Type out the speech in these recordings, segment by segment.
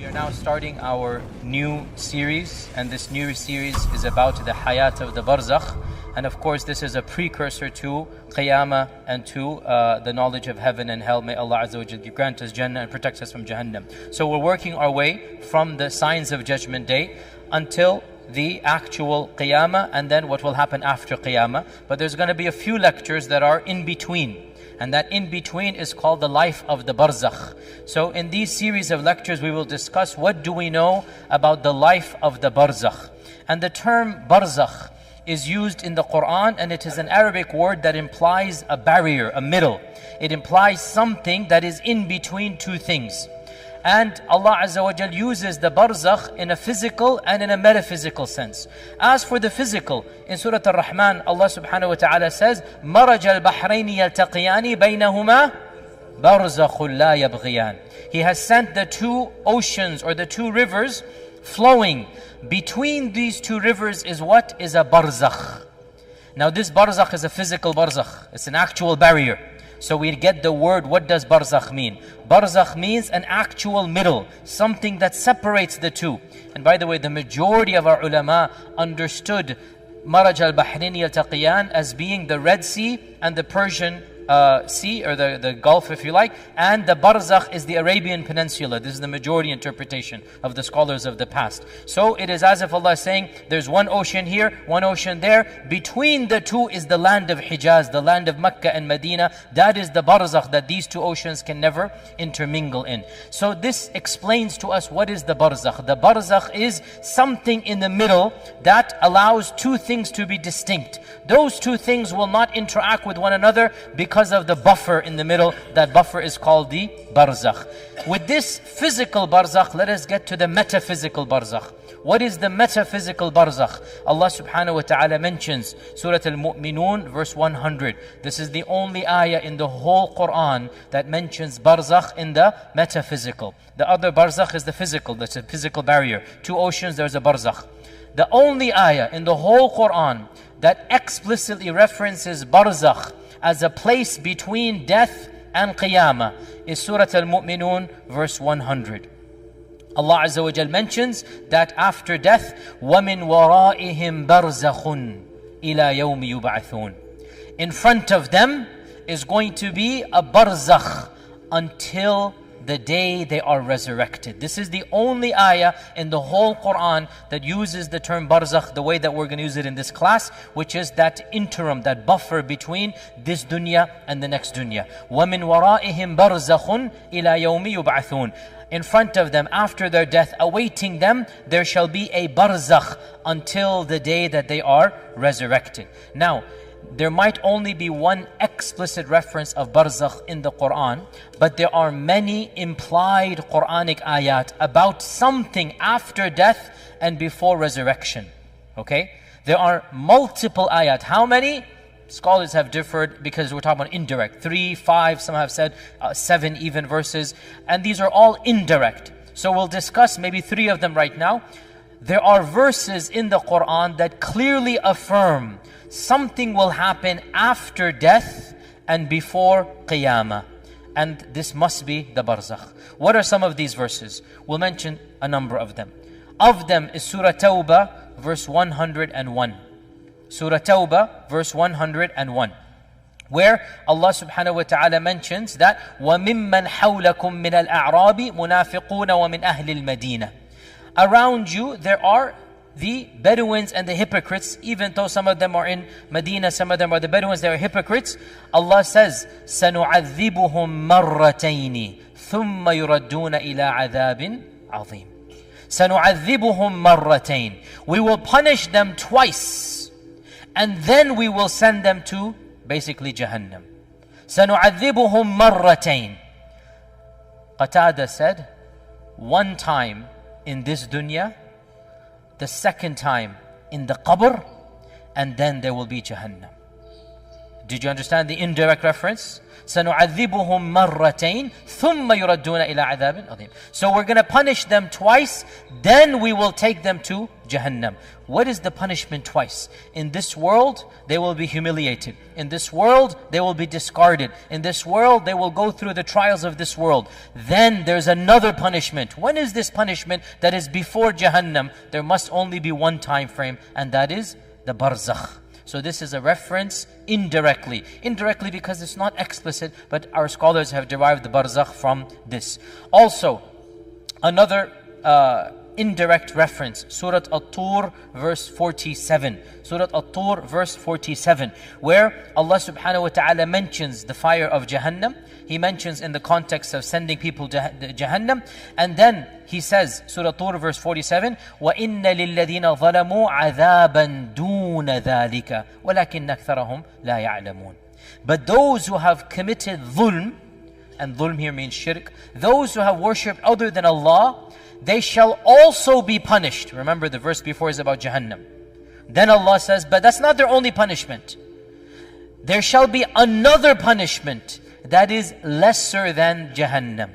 We are now starting our new series, and this new series is about the hayat of the Barzakh. And of course, this is a precursor to Qiyamah and to the knowledge of heaven and hell. May Allah Azza wa Jalla grant us Jannah and protect us from Jahannam. So we're working our way from the signs of Judgment Day until the actual Qiyamah, and then what will happen after Qiyamah. But there's going to be a few lectures that are in between. And that in between is called the life of the Barzakh. So in these series of lectures, we will discuss what do we know about the life of the Barzakh. And the term Barzakh is used in the Quran, and it is an Arabic word that implies a barrier, a middle. It implies something that is in between two things. And Allah Azza wa Jal uses the Barzakh in a physical and in a metaphysical sense. As for the physical, in Surah Ar-Rahman, Allah subhanahu wa ta'ala says, مَرَجَ الْبَحْرَيْنِ يَلْتَقِيَانِ بَيْنَهُمَا بَرْزَخٌ لَا يَبْغِيَانِ. He has sent the two oceans or the two rivers flowing. Between these two rivers is what? Is a Barzakh. Now this Barzakh is a physical Barzakh. It's an actual barrier. So we get the word, what does Barzakh mean? Barzakh means an actual middle, something that separates the two. And by the way, the majority of our ulama understood Maraj al-Bahrain yaltaqiyan as being the Red Sea and the Persian Sea, or the Gulf if you like, and the Barzakh is the Arabian Peninsula. This is the majority interpretation of the scholars of the past. So it is as if Allah is saying, there's one ocean here, one ocean there. Between the two is the land of Hijaz, the land of Mecca and Medina. That is the Barzakh that these two oceans can never intermingle in. So this explains to us what is the Barzakh. The Barzakh is something in the middle that allows two things to be distinct. Those two things will not interact with one another because of the buffer in the middle. That buffer is called the Barzakh. With this physical Barzakh, let us get to the metaphysical Barzakh. What is the metaphysical Barzakh? Allah subhanahu wa ta'ala mentions Surah Al-Mu'minun verse 100. This is the only ayah in the whole Quran that mentions Barzakh in the metaphysical. The other Barzakh is the physical, that's a physical barrier. Two oceans, there's a Barzakh. The only ayah in the whole Quran that explicitly references Barzakh as a place between death and Qiyamah is Surah Al-Mu'minun verse 100. Allah Azza wa Jal mentions that after death, وَمِن وَرَائِهِمْ بَرْزَخٌ إِلَى يَوْمِ يُبْعَثُونَ. In front of them is going to be a Barzakh until the day they are resurrected. This is the only ayah in the whole Quran that uses the term Barzakh the way that we're going to use it in this class, which is that interim, that buffer between this dunya and the next dunya. وَمِن وَرَائِهِمْ بَرْزَخٌ إِلَى يَوْمِ يُبْعَثُونَ. In front of them, after their death, awaiting them, there shall be a Barzakh until the day that they are resurrected. Now, there might only be one explicit reference of Barzakh in the Quran, but there are many implied Quranic ayat about something after death and before resurrection. Okay? There are multiple ayat. How many? Scholars have differed because we're talking about indirect. 3, 5, some have said 7 even verses. And these are all indirect. So we'll discuss maybe 3 of them right now. There are verses in the Quran that clearly affirm something will happen after death and before Qiyamah. And this must be the Barzakh. What are some of these verses? We'll mention a number of them. Of them is Surah Tawbah, verse 101. Surah Tawbah, verse 101. Where Allah subhanahu wa ta'ala mentions that وَمِمَّنْ حَوْلَكُم مِّنَ الْأَعْرَابِ مُنَافِقُونَ وَمِنْ أَهْلِ الْمَدِينَةِ. Around you there are the Bedouins and the hypocrites, even though some of them are in Medina, some of them are the Bedouins, they are hypocrites. Allah says, سَنُعَذِّبُهُمْ مَرَّتَيْنِ ثُمَّ يُرَدُّونَ إِلَىٰ عَذَابٍ عَظِيمٍ. سَنُعَذِّبُهُمْ مَرَّتَيْنِ. We will punish them twice, and then we will send them to basically Jahannam. سَنُعَذِّبُهُمْ مَرَّتَيْنِ. Qatada said, one time in this dunya, the second time in the qabr, and then there will be Jahannam. Did you understand the indirect reference? سَنُعَذِّبُهُمْ مَرَّتَيْنِ ثُمَّ يُرَدُّونَ إِلَىٰ عَذَابٍ عَظِيمٍ. So we're going to punish them twice, then we will take them to Jahannam. What is the punishment twice? In this world, they will be humiliated. In this world, they will be discarded. In this world, they will go through the trials of this world. Then there's another punishment. When is this punishment that is before Jahannam? There must only be one time frame, and that is the Barzakh. So this is a reference indirectly. Indirectly because it's not explicit, but our scholars have derived the Barzakh from this. Also, another indirect reference, Surah At-Tur verse 47. Surah At-Tur verse 47, where Allah subhanahu wa ta'ala mentions the fire of Jahannam. He mentions in the context of sending people to Jahannam. And then he says, Surah At-Tur verse 47, وَإِنَّ لِلَّذِينَ ظَلَمُوا عَذَابًا دُونَ ذَلِكَ وَلَكِنَّ أَكْثَرَهُمْ لَا يَعْلَمُونَ. But those who have committed dhulm, and dhulm here means shirk, those who have worshipped other than Allah, they shall also be punished. Remember, the verse before is about Jahannam. Then Allah says, but that's not their only punishment. There shall be another punishment that is lesser than Jahannam.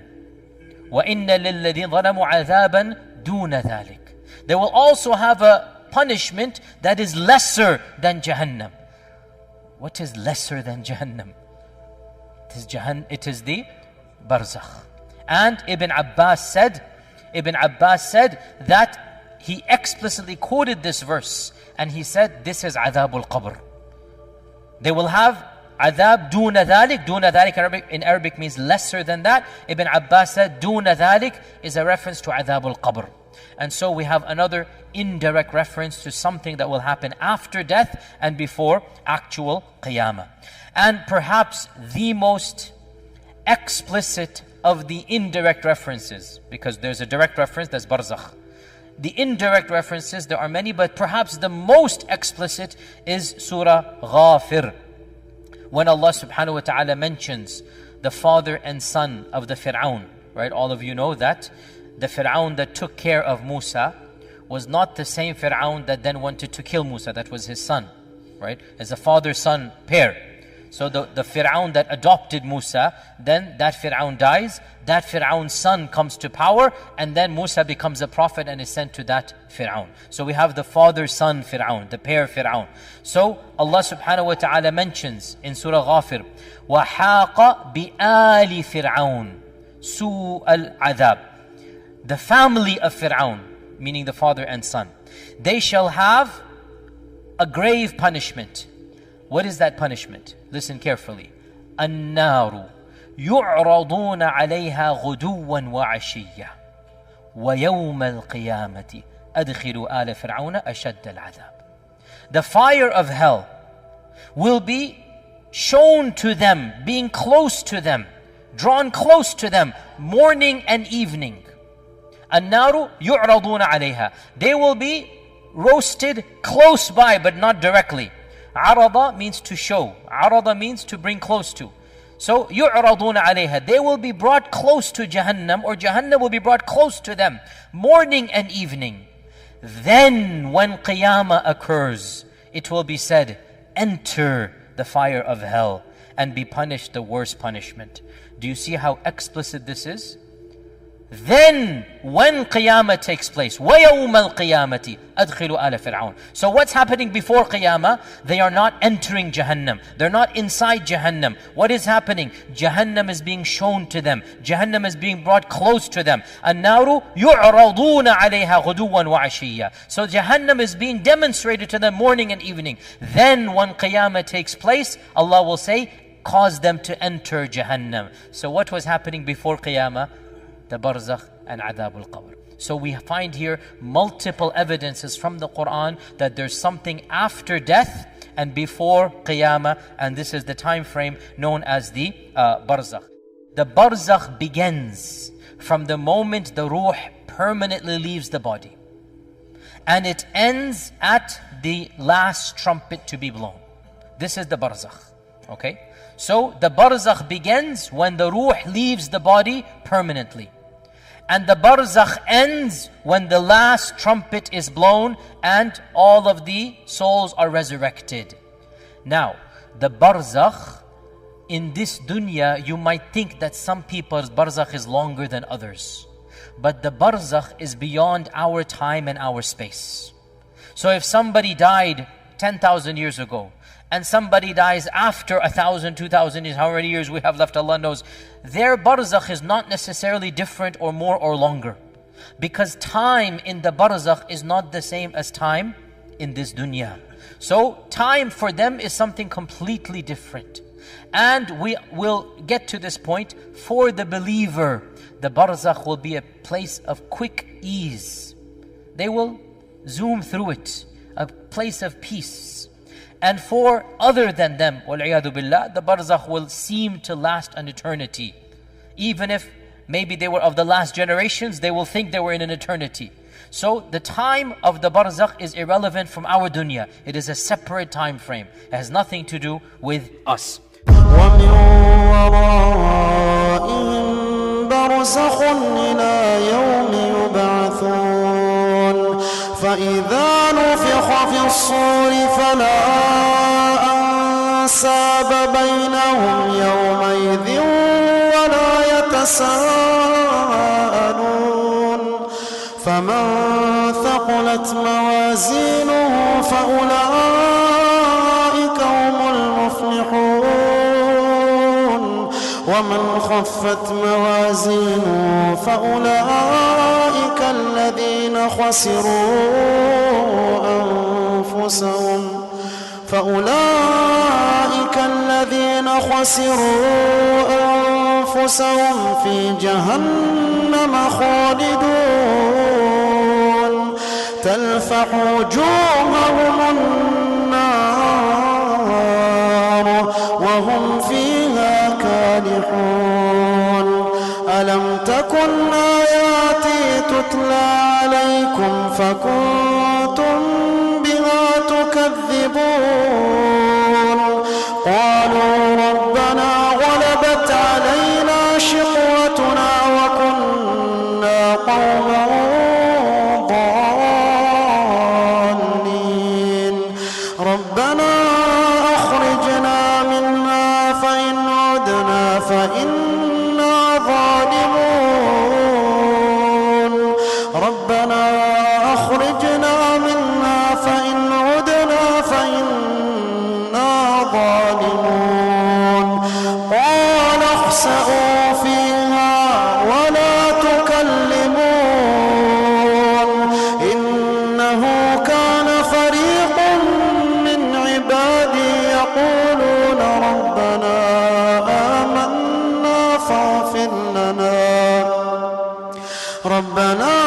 وَإِنَّ لِلَّذِينَ ظَلَمُوا عَذَابًا دُونَ ذَلِكَ. They will also have a punishment that is lesser than Jahannam. What is lesser than Jahannam? It is the Barzakh. And Ibn Abbas said that he explicitly quoted this verse, and he said this is Adhabul Qabr. They will have Adhab duna dhalik. Duna dhalik in Arabic means lesser than that. Ibn Abbas said duna dhalik is a reference to Adhabul Qabr. And so we have another indirect reference to something that will happen after death and before actual Qiyamah. And perhaps the most explicit of the indirect references, because there's a direct reference, that's Barzakh. The indirect references, there are many, but perhaps the most explicit is Surah Ghafir. When Allah subhanahu wa ta'ala mentions the father and son of the Fir'aun, right? All of you know that the Fir'aun that took care of Musa was not the same Fir'aun that then wanted to kill Musa. That was his son, right? As a father-son pair. So the Fir'aun that adopted Musa, then that Fir'aun dies, that Fir'aun's son comes to power, and then Musa becomes a prophet and is sent to that Fir'aun. So we have the father-son Fir'aun, the pair Fir'aun. So Allah subhanahu wa ta'ala mentions in Surah Ghafir, وَحَاقَ بِآلِ فِرْعَوْنَ سُوءَ الْعَذَابِ. The family of Fir'aun, meaning the father and son, they shall have a grave punishment. What is that punishment? Listen carefully. النار يعرضون عليها غدوا وعشيا ويوم القيامة أدخلوا آل فرعون أشد العذاب. The fire of hell will be shown to them, being close to them, drawn close to them, morning and evening. النار يعرضون عليها. They will be roasted close by, but not directly. Arada means to show. Arada means to bring close to. So, يُعْرَضُونَ عَلَيْهَا. They will be brought close to Jahannam, or Jahannam will be brought close to them, morning and evening. Then, when Qiyamah occurs, it will be said, enter the fire of hell and be punished the worst punishment. Do you see how explicit this is? Then, when Qiyamah takes place, وَيَوْمَ الْقِيَامَةِ أَدْخِلُوا آلَ فِرْعَوْنَ. So what's happening before Qiyamah? They are not entering Jahannam. They're not inside Jahannam. What is happening? Jahannam is being shown to them. Jahannam is being brought close to them. النَّارُ يُعْرَضُونَ عَلَيْهَا غُدُوًّا وَعَشِيًّا. So Jahannam is being demonstrated to them morning and evening. Then when Qiyamah takes place, Allah will say, cause them to enter Jahannam. So what was happening before Qiyamah? The Barzakh and Adhabul Qabr. So we find here multiple evidences from the Quran that there's something after death and before Qiyamah, and this is the time frame known as the Barzakh. The Barzakh begins from the moment the ruh permanently leaves the body, and it ends at the last trumpet to be blown. This is the Barzakh. Okay? So the Barzakh begins when the ruh leaves the body permanently. And the Barzakh ends when the last trumpet is blown and all of the souls are resurrected. Now, the barzakh, in this dunya, you might think that some people's barzakh is longer than others. But the barzakh is beyond our time and our space. So if somebody died 10,000 years ago, and somebody dies after 1,000, 2,000 years, how many years we have left, Allah knows, their barzakh is not necessarily different or more or longer. Because time in the barzakh is not the same as time in this dunya. So time for them is something completely different. And we will get to this point. For the believer, the barzakh will be a place of quick ease. They will zoom through it, a place of peace. And for other than them, wal-'iyadu billah, the barzakh will seem to last an eternity. Even if maybe they were of the last generations, they will think they were in an eternity. So the time of the barzakh is irrelevant from our dunya. It is a separate time frame. It has nothing to do with us. وَمِنْ وَرَائِهِمْ بَرْزَخٌ إِلَى يَوْمِ يُبْعَثُونَ فَإِذَا نُفِخَ فِي الصُّورِ فَلَا أَنْسَابَ بَيْنَهُمْ يَوْمَئِذٍ وَلَا يَتَسَاءَلُونَ فَمَنْ ثَقُلَتْ مَوَازِينُهُ فَأُولَئِكَ هُمُ الْمُفْلِحُونَ وَمَنْ خَفَّتْ مَوَازِينُهُ فَأُولَئِكَ الَّذِينَ خسروا أنفسهم في جهنم خالدون تلفح وجوههم النار وهم فيها كالحون ألم تكن آياتي تتلى عليكم فكنتم بها تكذبون قالوا ربنا غلبت علينا شقوتنا وكنا قوما ضالين ربنا أخرجنا منها فإن عدنا فإنا ظالمون ربنا أخرجنا منها فإن عدنا فإنا ظالمون قال اخسئوا فيها ولا تكلمون إنه كان فريق من عبادي يقولون ربنا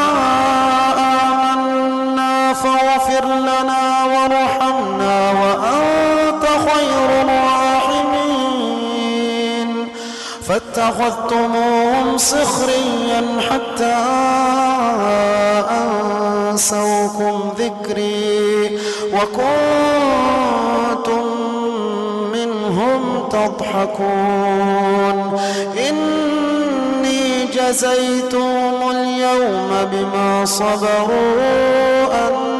آمنا فاغفر لنا وارحمنا وأنت خير الراحمين فاتخذتموهم سخريا حتى أنسوكم ذكري وكنتم منهم تضحكون إني جزيتهم اليوم بما صبروا